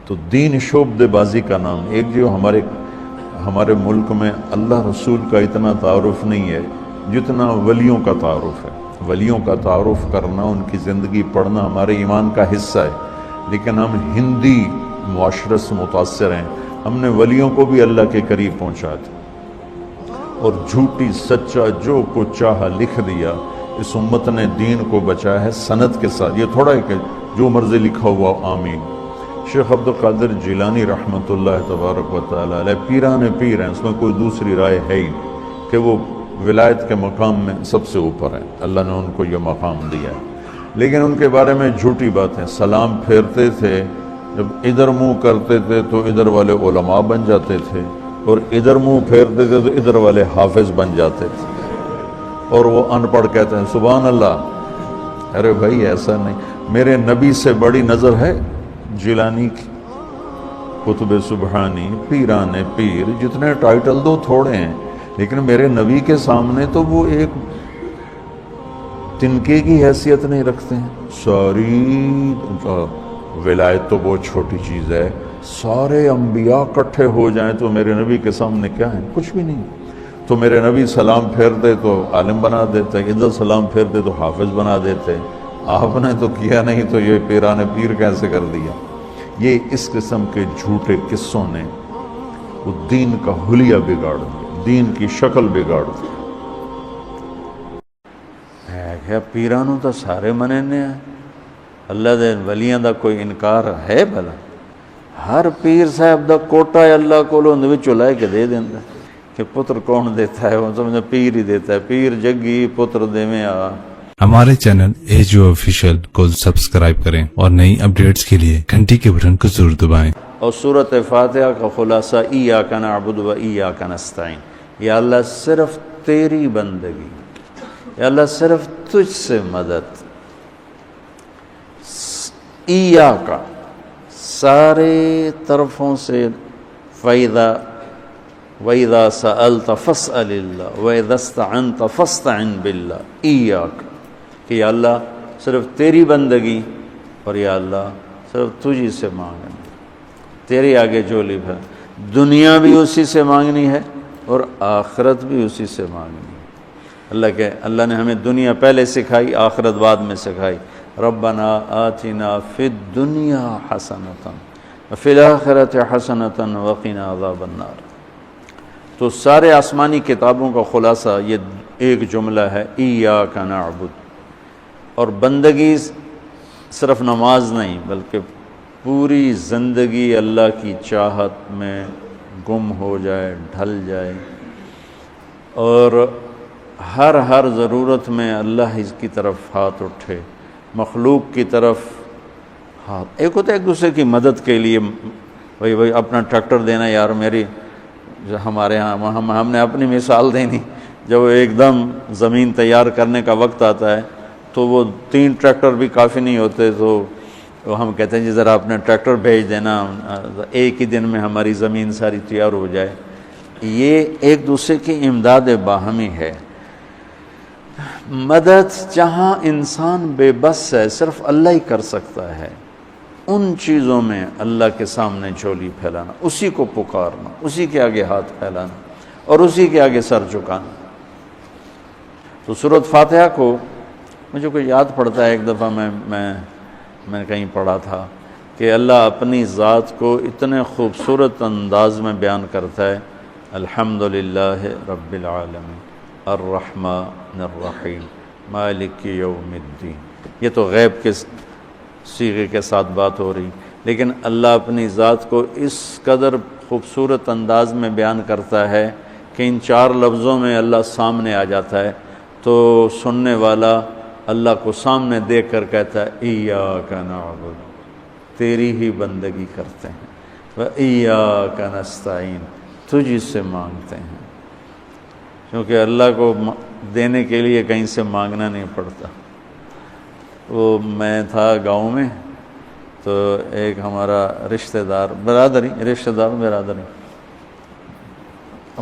تو دین شعبدے بازی کا نام، ایک جو ہمارے ملک میں اللہ رسول کا اتنا تعارف نہیں ہے جتنا ولیوں کا تعارف ہے۔ ولیوں کا تعارف کرنا، ان کی زندگی پڑھنا ہمارے ایمان کا حصہ ہے، لیکن ہم ہندی معاشرت سے متاثر ہیں۔ ہم نے ولیوں کو بھی اللہ کے قریب پہنچا دیا اور جھوٹی سچا جو کچھ چاہا لکھ دیا۔ اس امت نے دین کو بچایا ہے سند کے ساتھ، یہ تھوڑا ہے کہ جو مرضی لکھا ہوا آمین۔ شیخ عبدالقادر جیلانی رحمۃ اللہ تبارک و تعالی علیہ پیران پیر ہیں، اس میں کوئی دوسری رائے ہے ہی کہ وہ ولایت کے مقام میں سب سے اوپر ہیں، اللہ نے ان کو یہ مقام دیا ہے۔ لیکن ان کے بارے میں جھوٹی باتیں، سلام پھیرتے تھے، جب ادھر منہ کرتے تھے تو ادھر والے علماء بن جاتے تھے، اور ادھر منہ پھیرتے تھے تو ادھر والے حافظ بن جاتے تھے، اور وہ ان پڑھ کہتے ہیں سبحان اللہ۔ ارے بھائی ایسا نہیں، میرے نبی سے بڑی نظر ہے جیلانی کی؟ قطب سبحانی، پیران پیر، جتنے ٹائٹل دو تھوڑے ہیں، لیکن میرے نبی کے سامنے تو وہ ایک تنکے کی حیثیت نہیں رکھتے ہیں۔ ساری ولایت تو بہت چھوٹی چیز ہے، سارے انبیاء اکٹھے ہو جائیں تو میرے نبی کے سامنے کیا ہے؟ کچھ بھی نہیں۔ تو میرے نبی سلام پھیرتے تو عالم بنا دیتے، ادھر سلام پھیرتے تو حافظ بنا دیتے، آپ نے تو کیا نہیں تو یہ پیران پیر کیسے کر دیا؟ یہ اس قسم کے جھوٹے قصوں نے وہ دین کا حلیہ بگاڑ دیا، دین کی شکل بگاڑ دی۔ کیا پیرانوں تو سارے مننے ہیں، اللہ دے ولیاں دا کوئی انکار ہے بھلا؟ ہر پیر صاحب دا کوٹا ہے اللہ کو اندر وچوں لے کے دے دیندا کہ پتر کون دیتا ہے، وہ سمجھے پیر ہی دیتا ہے، پیر جگی پتر دیویں آ۔ ہمارے چینل ایجو آفیشیل کو سبسکرائب کریں اور نئی اپڈیٹس کے لیے گھنٹی کے بٹن کو ضرور دبائیں۔ اور سورۃ فاتحہ کا خلاصہ ایاک نعبد و ایاک نستعین، یا اللہ صرف تیری بندگی، یا اللہ صرف تجھ سے مدد، ایاک سارے طرفوں سے، وَإِذَا سَأَلْتَ فَاسْأَلِ اللَّهِ وَإِذَا اسْتَعَنْتَ فَاسْتَعِنْ بِاللَّهِ ایاک، کہ یا اللہ صرف تیری بندگی، اور یا اللہ صرف تجھی سے مانگنا، تیرے آگے جھولی بھر، دنیا بھی اسی سے مانگنی ہے اور آخرت بھی اسی سے مانگنی ہے۔ اللہ نے ہمیں دنیا پہلے سکھائی، آخرت بعد میں سکھائی۔ ربنا آتنا فی الدنیا حسنۃ وفی الآخرۃ حسنۃ وقنا عذاب النار۔ تو سارے آسمانی کتابوں کا خلاصہ یہ ایک جملہ ہے، ایاک نعبد۔ اور بندگی صرف نماز نہیں بلکہ پوری زندگی اللہ کی چاہت میں گم ہو جائے، ڈھل جائے، اور ہر ضرورت میں اللہ کی طرف ہاتھ اٹھے، مخلوق کی طرف ہاتھ۔ ایک ہوتا ہے ایک دوسرے کی مدد کے لیے، وہی اپنا ٹریکٹر دینا، یار میری ہمارے ہاں ہم نے اپنی مثال دینی، جب ایک دم زمین تیار کرنے کا وقت آتا ہے تو وہ 3 ٹریکٹر بھی کافی نہیں ہوتے، تو ہم کہتے ہیں جی ذرا اپنا ٹریکٹر بھیج دینا، ایک ہی دن میں ہماری زمین ساری تیار ہو جائے۔ یہ ایک دوسرے کی امداد باہمی ہے۔ مدد جہاں انسان بے بس ہے، صرف اللہ ہی کر سکتا ہے، ان چیزوں میں اللہ کے سامنے جھولی پھیلانا، اسی کو پکارنا، اسی کے آگے ہاتھ پھیلانا اور اسی کے آگے سر جھکانا۔ تو سورۃ فاتحہ کو مجھے کوئی یاد پڑتا ہے، ایک دفعہ میں کہیں پڑھا تھا کہ اللہ اپنی ذات کو اتنے خوبصورت انداز میں بیان کرتا ہے، الحمدللہ رب العالمین الرحمن الرحیم مالک یوم الدین۔ یہ تو غیب کے صیغے کے ساتھ بات ہو رہی، لیکن اللہ اپنی ذات کو اس قدر خوبصورت انداز میں بیان کرتا ہے کہ ان 4 لفظوں میں اللہ سامنے آ جاتا ہے، تو سننے والا اللہ کو سامنے دیکھ کر کہتا ہے ایاک نعبد، تیری ہی بندگی کرتے ہیں، وایاک نستعین، تجھ سے مانگتے ہیں، کیونکہ اللہ کو دینے کے لیے کہیں سے مانگنا نہیں پڑتا۔ وہ میں تھا گاؤں میں، تو ایک ہمارا رشتہ دار برادری،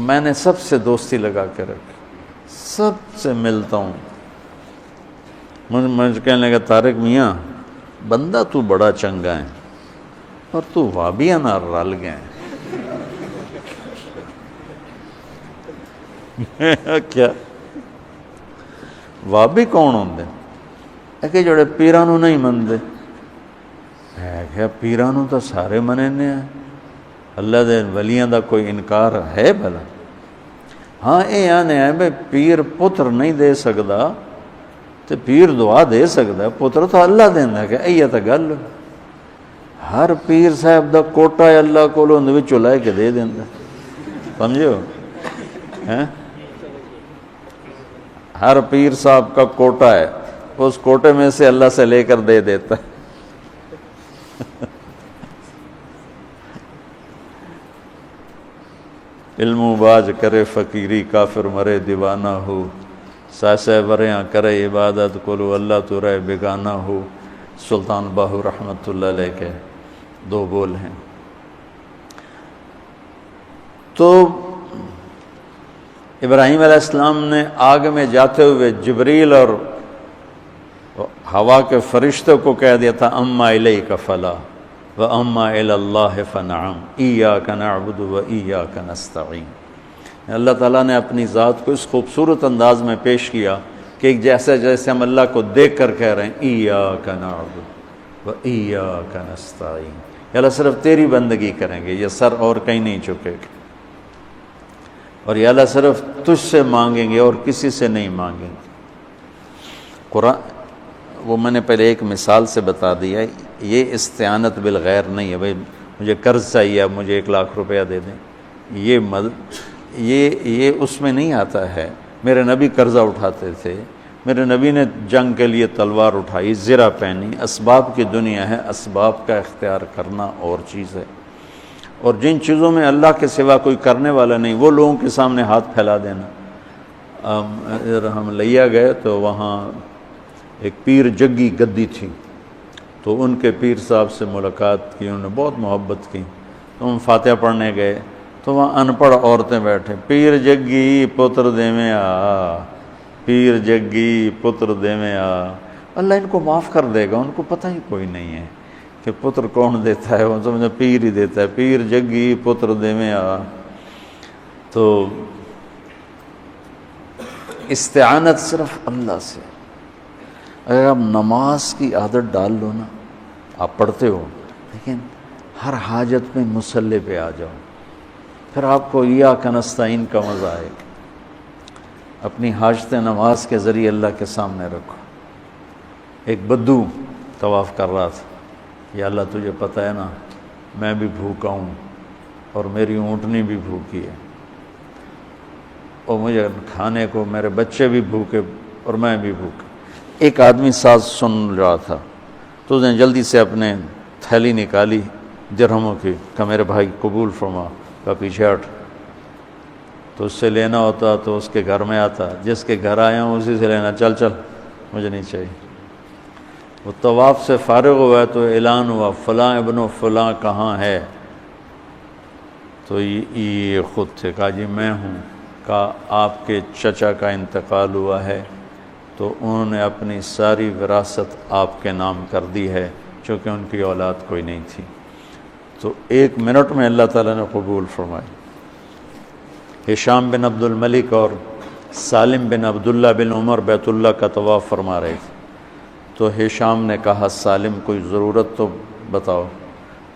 میں نے سب سے دوستی لگا کے رکھی، سب سے ملتا ہوں۔ مجھے کہنے لگا طارق میاں بندہ تو بڑا چنگا ہے، پر تو وابیاں نہ رل گئے کیا وابی کون ہوندے ہے کہ جڑے پیراں نوں نہیں مندے ہے کہ پیراں نوں تو سارے مننے ہیں اللہ دے ولیاں دا کوئی انکار ہے بھلا ہاں یہ آنے ہے بھائی پیر پتر نہیں دے سکتا تو پیر دعا دے سکتا ہے پتر تو اللہ دینا کہ یہ تو گل ہر پیر صاحب دا کوٹا ہے اللہ کو وچوں لے کے دے دینا سمجھو ہر پیر صاحب کا کوٹا ہے اس کوٹے میں سے اللہ سے لے کر دے دیتا ہے علم و باج کرے فقیری کافر مرے دیوانہ ہو ساسے وریاں کرے عبادت کلو اللہ تو رہے بیگانہ ہو سلطان باہو رحمت اللہ علیہ کے دو بول ہیں تو ابراہیم علیہ السلام نے آگ میں جاتے ہوئے جبریل اور ہوا کے فرشتوں کو کہہ دیا تھا اما الیک فلا وَأَمَّا إِلَى اللَّهِ فَنَعَمْ إِيَّاكَ نَعْبُدُ وَإِيَّاكَ نَسْتَعِينُ اللہ تعالیٰ نے اپنی ذات کو اس خوبصورت انداز میں پیش کیا کہ ایک جیسے ہم اللہ کو دیکھ کر کہہ رہے ہیں إِيَّاكَ نَعْبُدُ وَإِيَّاكَ نَسْتَعِينُ یا اللہ صرف تیری بندگی کریں گے یہ سر اور کہیں نہیں چکے گا اور یا اللہ صرف تجھ سے مانگیں گے اور کسی سے نہیں مانگیں گے قرآن وہ میں نے پہلے ایک مثال سے بتا دیا یہ استعانت بالغیر نہیں ہے بھائی مجھے قرض چاہیے اب مجھے 1,00,000 روپیہ دے دیں یہ مدد یہ اس میں نہیں آتا ہے میرے نبی قرضہ اٹھاتے تھے میرے نبی نے جنگ کے لیے تلوار اٹھائی زرہ پہنی اسباب کی دنیا ہے اسباب کا اختیار کرنا اور چیز ہے اور جن چیزوں میں اللہ کے سوا کوئی کرنے والا نہیں وہ لوگوں کے سامنے ہاتھ پھیلا دینا ہم لیا گئے تو وہاں ایک پیر جگی گدی تھی تو ان کے پیر صاحب سے ملاقات کی انہوں نے بہت محبت کی تو ہم فاتحہ پڑھنے گئے تو وہاں ان پڑھ عورتیں بیٹھے پیر جگی پتر دیویں آ پیر جگی پتر دیویں آ اللہ ان کو معاف کر دے گا ان کو پتہ ہی کوئی نہیں ہے کہ پتر کون دیتا ہے وہ سمجھو پیر ہی دیتا ہے پیر جگی پتر دیویں آ تو استعانت صرف اللہ سے اگر آپ نماز کی عادت ڈال لو نا آپ پڑھتے ہو لیکن ہر حاجت میں مصلی پہ آ جاؤ پھر آپ کو ایاک نستعین کا مزہ آئے گا اپنی حاجت نماز کے ذریعے اللہ کے سامنے رکھو ایک بدو طواف کر رہا تھا یا اللہ تجھے پتہ ہے نا میں بھی بھوکا ہوں اور میری اونٹنی بھی بھوکی ہے اور مجھے کھانے کو میرے بچے بھی بھوکے اور میں بھی بھوکا ایک آدمی ساز سن رہا تھا تو اس نے جلدی سے اپنے تھیلی نکالی درہموں کی کہ میرے بھائی قبول فرما کا پیچھے ہٹ تو اس سے لینا ہوتا تو اس کے گھر میں آتا جس کے گھر آیا ہوں اسی سے لینا چل مجھے نہیں چاہیے وہ طواف سے فارغ ہوا ہے تو اعلان ہوا فلاں ابن و فلاں کہاں ہے تو یہ خود تھے کہا جی میں ہوں کہا آپ کے چچا کا انتقال ہوا ہے تو انہوں نے اپنی ساری وراثت آپ کے نام کر دی ہے چونکہ ان کی اولاد کوئی نہیں تھی تو 1 منٹ میں اللہ تعالیٰ نے قبول فرمائی ہشام بن عبد الملک اور سالم بن عبداللہ بن عمر بیت اللہ کا طواف فرما رہے تھے تو ہشام نے کہا سالم کوئی ضرورت تو بتاؤ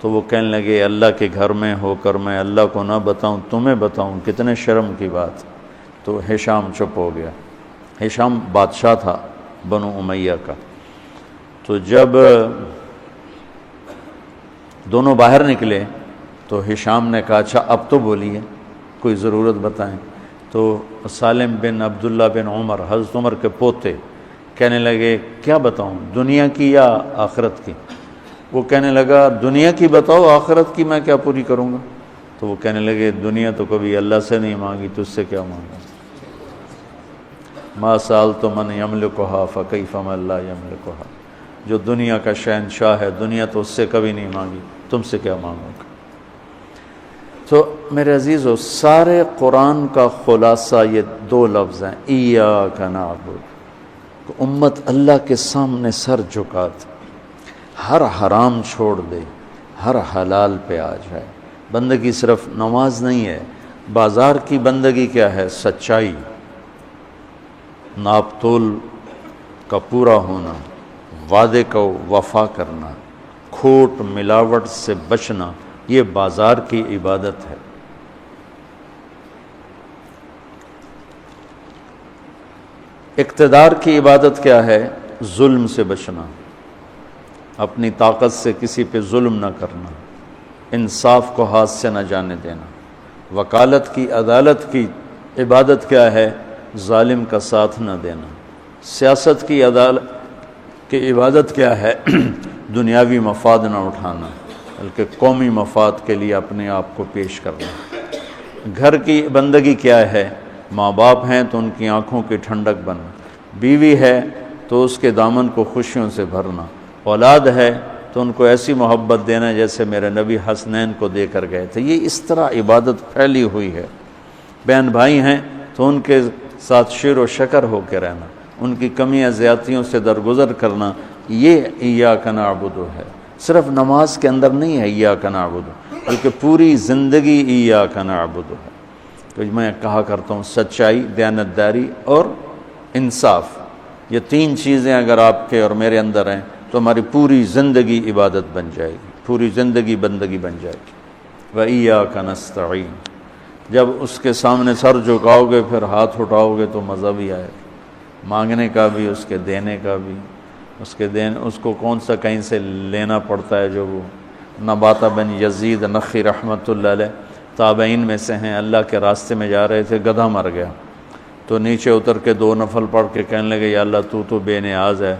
تو وہ کہنے لگے اللہ کے گھر میں ہو کر میں اللہ کو نہ بتاؤں تمہیں بتاؤں کتنے شرم کی بات تو ہشام چپ ہو گیا ہشام بادشاہ تھا بنو امیہ کا تو جب دونوں باہر نکلے تو ہشام نے کہا اچھا اب تو بولیے کوئی ضرورت بتائیں تو سالم بن عبداللہ بن عمر حضرت عمر کے پوتے کہنے لگے کیا بتاؤں دنیا کی یا آخرت کی وہ کہنے لگا دنیا کی بتاؤ آخرت کی میں کیا پوری کروں گا تو وہ کہنے لگے دنیا تو کبھی اللہ سے نہیں مانگی تجھ سے کیا مانگا ما سالت من یملکها فکیف من لا یملکها جو دنیا کا شہنشاہ ہے دنیا تو اس سے کبھی نہیں مانگی تم سے کیا مانگوں گا تو میرے عزیزو سارے قرآن کا خلاصہ یہ 2 لفظ ہیں ایاک نعبد امت اللہ کے سامنے سر جھکا دے ہر حرام چھوڑ دے ہر حلال پہ آ جائے۔ بندگی صرف نماز نہیں ہے، بازار کی بندگی کیا ہے؟ سچائی، ناپ تول کا پورا ہونا، وعدے کو وفا کرنا، کھوٹ ملاوٹ سے بچنا، یہ بازار کی عبادت ہے۔ اقتدار کی عبادت کیا ہے؟ ظلم سے بچنا، اپنی طاقت سے کسی پہ ظلم نہ کرنا، انصاف کو ہاتھ سے نہ جانے دینا۔ وکالت کی، عدالت کی عبادت کیا ہے؟ ظالم کا ساتھ نہ دینا۔ سیاست کی عدالت کی عبادت کیا ہے؟ دنیاوی مفاد نہ اٹھانا، بلکہ قومی مفاد کے لیے اپنے آپ کو پیش کرنا۔ گھر کی بندگی کیا ہے؟ ماں باپ ہیں تو ان کی آنکھوں کی ٹھنڈک بننا، بیوی ہے تو اس کے دامن کو خوشیوں سے بھرنا، اولاد ہے تو ان کو ایسی محبت دینا جیسے میرے نبی حسنین کو دے کر گئے تھے۔ یہ اس طرح عبادت پھیلی ہوئی ہے۔ بہن بھائی ہیں تو ان کے ساتھ شیر و شکر ہو کے رہنا، ان کی کمیاں زیادتیوں سے درگزر کرنا، یہ ایاک نعبد ہے۔ صرف نماز کے اندر نہیں ہے ایاک نعبد، بلکہ پوری زندگی ایاک نعبد ہے۔ تو میں کہا کرتا ہوں سچائی، دیانتداری اور انصاف، یہ تین چیزیں اگر آپ کے اور میرے اندر ہیں تو ہماری پوری زندگی عبادت بن جائے گی، پوری زندگی بندگی بن جائے گی۔ وَإِيَّاكَ نَسْتَعِينُ، جب اس کے سامنے سر جھکاؤ گے پھر ہاتھ اٹھاؤ گے تو مزہ بھی آئے گا، مانگنے کا بھی، اس کے دینے کا بھی۔ اس کو کون سا کہیں سے لینا پڑتا ہے؟ جو وہ نباتہ بن یزید نخی رحمۃ اللہ علیہ تابعین میں سے ہیں، اللہ کے راستے میں جا رہے تھے، گدھا مر گیا تو نیچے اتر کے 2 نفل پڑھ کے کہنے لگے یا اللہ تو بے نیاز ہے،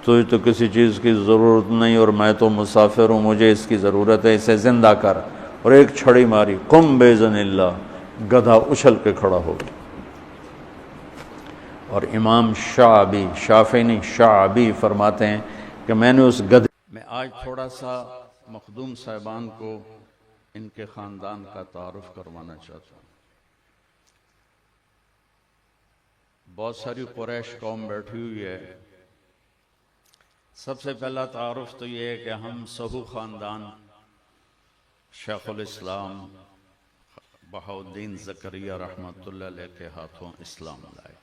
تجھے تو کسی چیز کی ضرورت نہیں اور میں تو مسافر ہوں، مجھے اس کی ضرورت ہے، اسے زندہ کر۔ اور ایک چھڑی ماری، قم باذن اللہ، گدھا اچھل کے کھڑا ہو گیا۔ اور امام شعبی، شافعی نہیں شعبی فرماتے ہیں کہ میں نے اس گدھے میں آج تھوڑا سا مخدوم صاحبان کو ان کے خاندان کا تعارف کروانا چاہتا ہوں۔ بہت ساری قریش قوم بیٹھی ہوئی ہے۔ سب سے پہلا تعارف تو یہ ہے کہ ہم سہو خاندان شیخ الاسلام بہاؤالدین زکریہ رحمۃ اللہ علیہ کے ہاتھوں اسلام لائے۔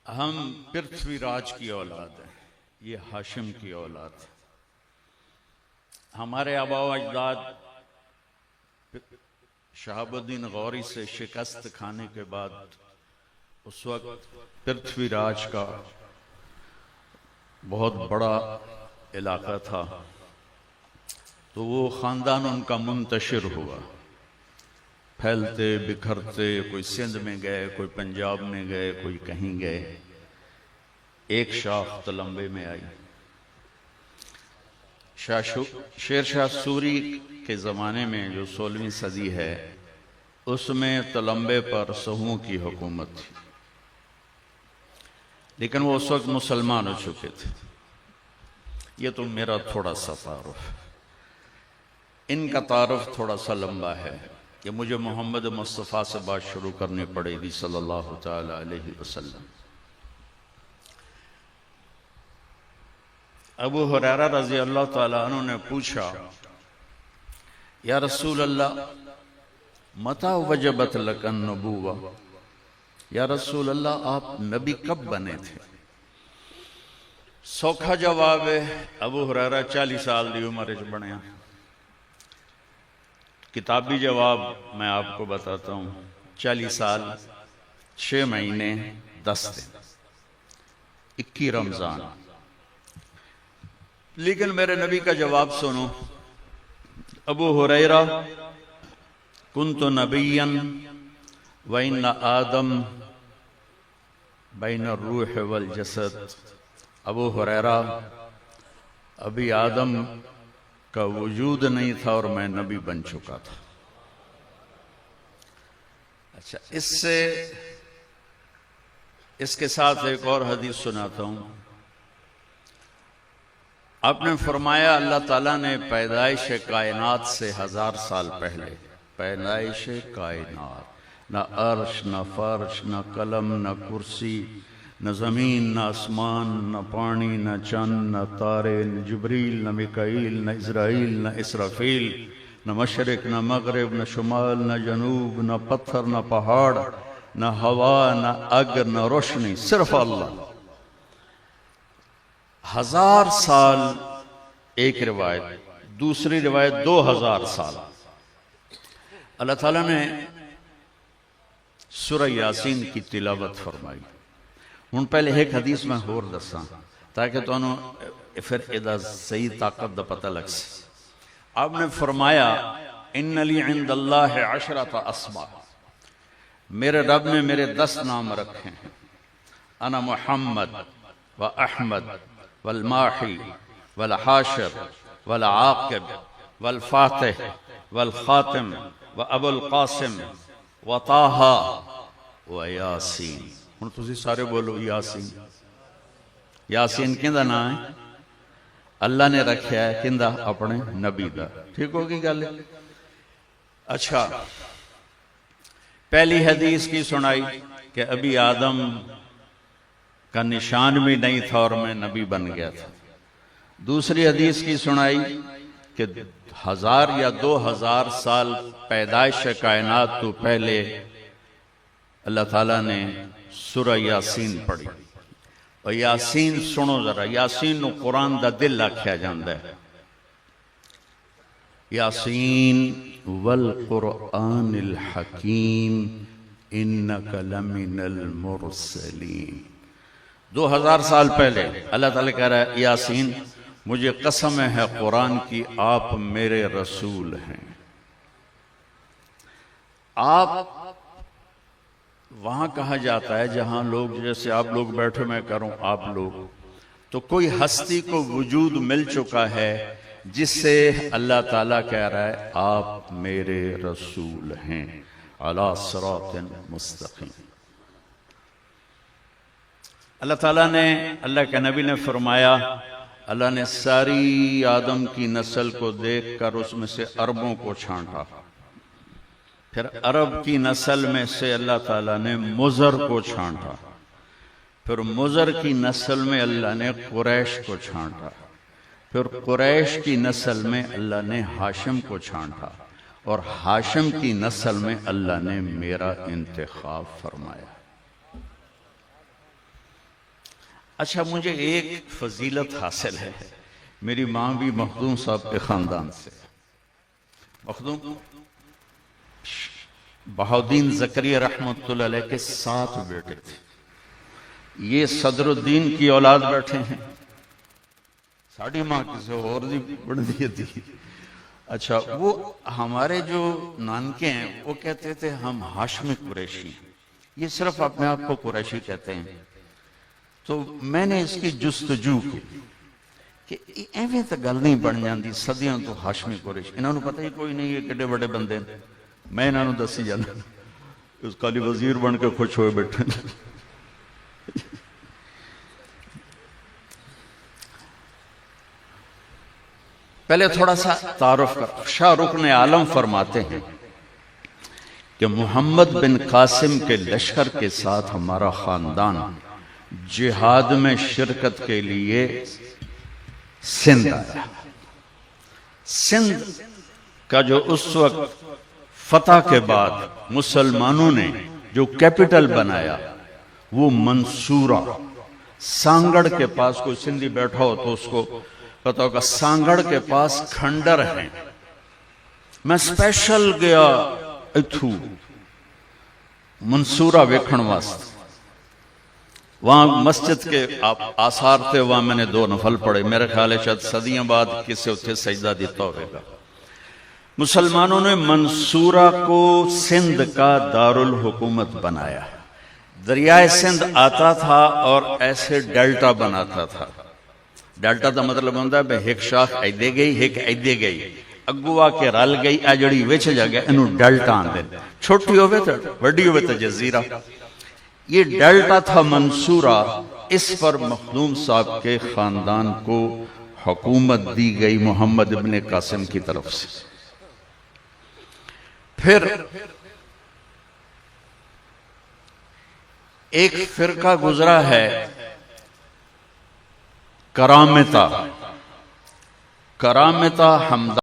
ہم پرتھوی راج کی اولاد ہیں، یہ ہاشم کی اولاد ہے۔ ہمارے آبا و اجداد شہاب الدین غوری سے شکست کھانے کے بعد اس وقت پرتھوی راج کا بہت بڑا علاقہ تھا، تو وہ خاندان ان کا منتشر ہوا، پھیلتے بکھرتے، کوئی سندھ میں گئے، کوئی پنجاب میں گئے، کوئی کہیں گئے۔ ایک شاخ تلمبے میں آئی۔ شیر شاہ سوری کے زمانے میں جو 16ویں صدی ہے، اس میں تلمبے پر سہوؤں کی حکومت تھی، لیکن وہ اس وقت مسلمان ہو چکے تھے۔ یہ تو میرا تھوڑا سا تعارف ہے، ان کا تعارف تھوڑا سا لمبا ہے، کہ مجھے محمد مصطفیٰ سے بات شروع کرنی پڑے گی صلی اللہ تعالی علیہ وسلم۔ ابو ہریرہ رضی اللہ تعالیٰ عنہ نے پوچھا یا رسول اللہ متى وجبت لک النبوہ، یا رسول اللہ آپ نبی کب بنے تھے؟ سوکھا جواب ہے، ابو ہریرہ 40 سال دی عمر وچ بنیا۔ کتابی جواب میں آپ کو بتاتا ہوں، 40 سال 6 مہینے 10 دن 21 رمضان۔ لیکن میرے نبی کا جواب سنو، ابو ہریرہ کنت نبیا وان آدم بین الروح والجسد، ابو ہریرہ ابھی آدم کا وجود نہیں تھا اور میں نبی بن چکا تھا۔ اچھا، اس کے ساتھ ایک اور حدیث سناتا ہوں۔ آپ نے فرمایا اللہ تعالیٰ نے پیدائش کائنات سے 1000 سال پہلے، پیدائش کائنات، نہ عرش، نہ فرش، نہ قلم، نہ کرسی، نہ زمین نہ آسمان نہ پانی نہ چند نہ تارے نہ جبریل نہ میکائیل نہ اسرائیل نہ اسرافیل نہ مشرق نہ مغرب نہ شمال نہ جنوب نہ پتھر نہ پہاڑ نہ ہوا نہ آگ نہ روشنی، صرف اللہ۔ 1000 سال ایک روایت، دوسری روایت 2000 سال۔ اللہ تعالیٰ نے سورہ یاسین کی تلاوت فرمائی۔ ہن پہلے ایک حدیث میں ہور دساں تاکہ تانوں پھر ادا صحیح طاقت دا پتہ لگ سی۔ آپ نے فرمایا ان لی عند اللہ 10 اسماء، میرے رب نے میرے 10 نام رکھے ہیں۔ انا محمد و احمد والماحی والحاشر والعاقب والفاتح والخاتم و ابو القاسم و طٰہٰ و یاسین۔ ہن تسی سارے بولو یاسین۔ یاسین کیندا نام ہے؟ اللہ نے رکھیا ہے کیندا؟ اپنے نبی دا۔ ٹھیک ہوگی گل؟ اچھا، پہلی حدیث کی سنائی کہ ابھی آدم کا نشان بھی نہیں تھا اور میں نبی بن گیا تھا۔ دوسری حدیث کی سنائی کہ 1000 یا 2000 سال پیدائش کائنات تو پہلے اللہ تعالیٰ نے سورہ یاسین پڑھی۔ اور یاسین سنو ذرا، یاسین نو قرآن دا دل آکھیا جاندا ہے۔ یاسین والقرآن الحکیم انک لمن المرسلین۔ 2000 سال پہلے اللہ تعالیٰ کہہ رہا ہے یاسین مجھے قسم ہے قرآن کی، آپ میرے رسول ہیں۔ آپ وہاں کہا جاتا ہے جہاں لوگ، جیسے آپ لوگ بیٹھے میں کروں آپ لوگ، تو کوئی ہستی کو وجود مل چکا ہے جس سے اللہ تعالیٰ کہہ رہا ہے آپ میرے رسول ہیں علی صراط مستقیم۔ اللہ تعالیٰ نے، اللہ کے نبی نے فرمایا، اللہ نے ساری آدم کی نسل کو دیکھ کر اس میں سے عربوں کو چھانٹا، پھر عرب کی نسل میں سے اللہ تعالیٰ نے مضر کو چھانٹا، پھر مضر کی نسل میں اللہ نے قریش کو چھانٹا، پھر قریش کی نسل میں اللہ نے ہاشم کو چھانٹا، اور ہاشم کی نسل میں اللہ نے میرا انتخاب فرمایا۔ اچھا، مجھے ایک فضیلت حاصل ہے، میری ماں بھی مخدوم صاحب کے خاندان سے، مخدوم بہاؤدین زکریا رحمۃ اللہ علیہ کے 7 بیٹے تھے۔ یہ صدر الدین کی اولاد بیٹھے ہیں، ساڑھی ماں کسی اور دی بڑھ دی تھی۔ اچھا، وہ ہمارے جو نانکے ہیں وہ کہتے تھے ہم ہاشمی قریشی ہیں، یہ صرف اپنے آپ کو قریشی کہتے ہیں۔ تو میں نے اس کی جستجو کی کہ ایویں تو گل نہیں بن جاندی، صدیاں تو ہاشمی قریش، انہوں نے پتہ ہی کوئی نہیں یہ کڈے بڑے بندے ہیں۔ میں انہوں نے دسی جانا، اس کالی وزیر بن کے خوش ہوئے بیٹھے۔ پہلے تھوڑا سا تعارف کر، شاہ رکن عالم فرماتے ہیں کہ محمد بن قاسم کے لشکر کے ساتھ ہمارا خاندان جہاد میں شرکت کے لیے سندھ آیا۔ سندھ کا جو اس وقت فتح کے بعد مسلمانوں نے جو کیپٹل بنایا وہ منصورہ، سانگڑ کے پاس، کوئی سندھی بیٹھا ہو تو اس کو پتہ ہوگا، سانگڑ کے پاس کھنڈر ہیں۔ میں سپیشل گیا اتھو منصورہ ویکھن واسطے، وہاں مسجد کے آثار تھے، وہاں میں نے 2 نفل پڑھے، میرے خیال ہے شاید صدیاں بعد کسی اتھے سجدہ دیتا ہوئے گا۔ مسلمانوں نے منصورہ کو سندھ کا دارالحکومت بنایا۔ دریائے سندھ آتا تھا اور ایسے ڈیلٹا بناتا تھا۔ ڈیلٹا دا مطلب ہوتا ہے بھئی ایک شاخ ایدے گئی، ایک ایدے گئی، اگوا کے رل گئی، اجڑی وچ جا گیا، انہوں ڈیلٹا آندے، چھوٹی ہوئے تو بڑی ہوئے تو جزیرہ۔ یہ ڈیلٹا تھا منصورہ، اس پر مخدوم صاحب کے خاندان کو حکومت دی گئی محمد ابن قاسم کی طرف سے۔ پھر ایک فرقہ گزرا ہے کرامتا حمدان